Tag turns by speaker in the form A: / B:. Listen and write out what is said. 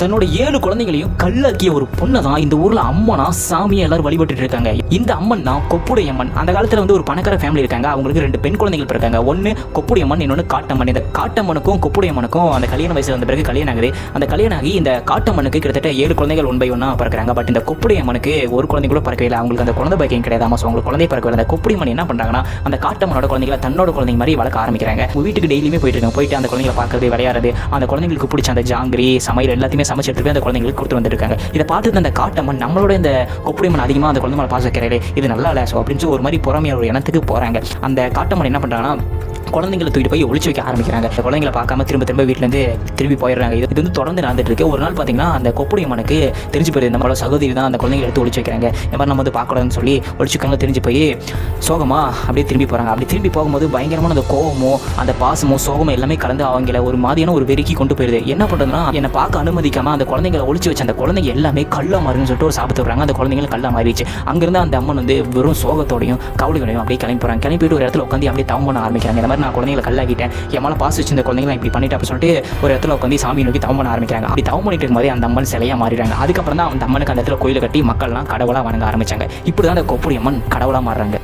A: தன்னோட 7 குழந்தைகளையும் கல்லாக்கிய ஒரு பொண்ணை தான் இந்த ஊர்ல அம்மனா சாமியை எல்லாரும் வழிபட்டு இருக்காங்க. இந்த அம்மன் தான் கொப்புடையம்மன். அந்த காலத்துல ஒரு பணக்கார ஃபேமிலி இருக்காங்க. அவங்களுக்கு 2 பெண் குழந்தைகள் இருக்காங்க. ஒன்னு கொப்புடையம்மன், இன்னொன்னு காட்டம்மன். இந்த காட்டம்மனுக்கும் கொப்புடையம்மனுக்கும் அந்த கல்யாண வயசுல வந்த பிறகு கல்யாணம் ஆகுது. அந்த கல்யாணம் ஆகி இந்த காட்டம்மனுக்கு கிட்டத்தட்ட 7 குழந்தைகள் 1 by 1 பிறக்கிறாங்க. பட் இந்த கொப்புடையம்மனுக்கு ஒரு குழந்தை கூட பிறக்கவே இல்லை. அவங்களுக்கு அந்த குழந்தை பாக்கியம் கிடையாது. அவங்களுக்கு குழந்தை பிறக்கவே. அந்த கொப்புடையம்மன் என்ன பண்றாங்கன்னா அந்த காட்டம்மனோட குழந்தைகளை தன்னோட குழந்தைங்க மாதிரி வளர்க்க ஆரம்பிக்கிறாங்க. வீட்டுக்கு டெய்லியுமே போயிட்டு இருக்காங்க. போயிட்டு அந்த குழந்தைகளை பார்க்கறது, விளையாடுறது, அந்த குழந்தைங்களுக்கு பிடிச்ச அந்த ஜாங்கிரி சமையல் எல்லாத்தையுமே சமைச்சு எடுத்து அந்த குழந்தைங்களுக்கு கொடுத்து வந்துருக்காங்க. இதை பார்த்துட்டு அந்த காட்டம்மன் நம்மளோட இந்த கொப்புடையம்மன் அதிகமாக அந்த குழந்தை மேலே பாச வைக்கிறே, இது நல்லா இல்லை ஸோ அப்படின்னு ஒரு மாதிரி பொறாமையான ஒரு எண்ணத்துக்கு போகிறாங்க. அந்த காட்டம்மன் என்ன பண்ணுறாங்கன்னா குழந்தைங்களை தூக்கிட்டு போய் ஒழிச்சு வைக்க ஆரம்பிக்கிறாங்க. குழந்தைங்களை பார்க்காம திரும்ப வீட்டிலேருந்து திரும்பி போயிடுறாங்க. இது தொடர்ந்து நடந்துட்டு இருக்கு. ஒரு நாள் பார்த்தீங்கன்னா அந்த கொப்புடையம்மனுக்கு தெரிஞ்சு போயிருது நம்மளோட சகோதரி தான் அந்த குழந்தைங்களை எடுத்து ஒழிச்சு வைக்கிறாங்க. இந்த மாதிரி நம்ம பார்க்கக்கூடாதுன்னு சொல்லி ஒழிச்சுக்காங்க. தெரிஞ்சு போய் சோகமா அப்படியே திரும்பி போகிறாங்க. அப்படி திரும்பி போகும்போது பயங்கரமான அந்த கோவமோ அந்த பாசமோ சோகமோ எல்லாமே கலந்து அவங்கள ஒரு மாதிரியான ஒரு வெறிக்கி கொண்டு போயிருது. என்ன பண்ணுறதுன்னா என்னை பார்க்க அனுமதிக்காம அந்த குழந்தைங்களை ஒழிச்சு வச்சு அந்த குழந்தைங்க எல்லாமே கல்லா மாறுன்னு சொல்லிட்டு ஒரு சாபத்தை விடுறாங்க. அந்த குழந்தைங்களை கல்லா மாறிடுச்சு. அங்கிருந்து அந்த அம்மன் வெறும் சோகத்தோடையும் கவலைகளையும் அப்படியே கிளம்பி போகிறாங்க. கிளம்பிட்டு ஒரு இடத்துல உட்காந்து அப்படியே தவம் பண்ண ஆரம்பிக்கிறாங்க. இந்த மாதிரி நான் குழந்தைகளை கல்லாக்கிட்டேன், என் மேலே பாச வச்சு இந்த குழந்தைங்களை இப்படி பண்ணிட்டு அப்படின்னு சொல்லிட்டு ஒரு இடத்துல உட்காந்து சாமி நோக்கி தவம் பண்ண ஆரம்பிக்கிறாங்க. அப்படி தவம் பண்ணிட்டு இருக்கும்போது அந்த அம்மன் சிலையா மாறிடுறாங்க. அதுக்கப்புறம் தான் அந்த அம்மனுக்கு அந்த இடத்துல கோயிலை கட்டி மக்கள்லாம் கடவுளாக வணங்க ஆரம்பிச்சாங்க. இப்படி தான் அந்த கொப்புடையம்மன் கடவுளாக மாறுறாங்க.